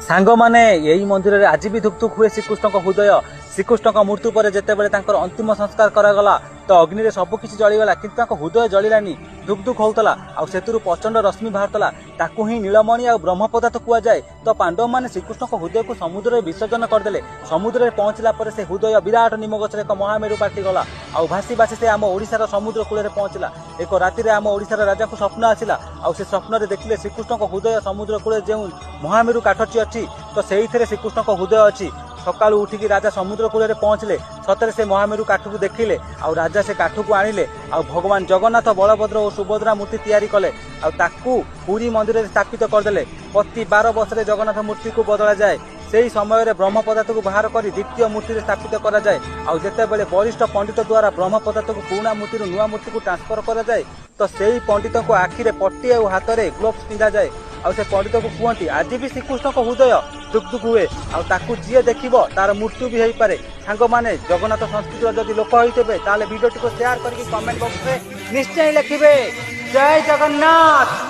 सांग मैंने यही मंदिर में आज भी धुक धुक हुए श्रीकृष्ण हृदय। श्रीकृष्ण मृत्यु पर जितेबाला अंतिम संस्कार करागला तो अग्नि में सबकि जलीगला कि हृदय जलिलानी धुक धुक होता आउ प्रचंड रश्मि बाहरला ताकू ही नीलमणि आ ब्रह्म पदार्थ कहुए। तो पांडव मैंने श्रीकृष्ण हृदय को समुद्र में विसर्जन करदे। समुद्र में पहुंचला पर से हृदय विराट निम गचर एक महामेरु पाटिगला आउ भासी भासी से आम ओडिशार समुद्र कूल पहुंचला। एक राति आम ओडिशार राजा को स्वप्न आसला आउ से स्वप्न देखिले श्रीकृष्ण हृदय समुद्र कूल जो महामेरु काठटी अच्छी तो से श्रीकृष्ण हृदय अच्छी। सकालू उठिकी राजा समुद्र कूल पहुंचले सतरे से महामेरु काठ को देखिले आउ राजा से काठ को आनिले आउ भगवान जगन्नाथ बलभद्र और सुभद्रा मूर्ति तैयारी कले आउ पुरी मंदिर में स्थापित करदे। प्रति 12 वर्ष जगन्नाथ मूर्ति को बदला जाए से ही समय ब्रह्म पदार्थ को बाहर कर द्वितीय मूर्ति स्थापित करा जाए। आउ जेतेबेले वरिष्ठ पंडित द्वारा ब्रह्म पदार्थ को पुराना मूर्ति नुआ मूर्ति को ट्रांसफर करा जाए तो से पंडित को आखिरे पट्टी और हाथ में ग्लोव्स पिंधा जाए आउ से पंडित को कहती आज भी श्रीकृष्ण हृदय दुख दुख हुए आउ जी देखिबो तार मृत्यु भी हो पारे। सांग माने जगन्नाथ संस्कृति जदि लोक होइतेबे ताले वीडियो को शेयर करके कमेंट बॉक्स में निश्चय लिखिबे जय जगन्नाथ।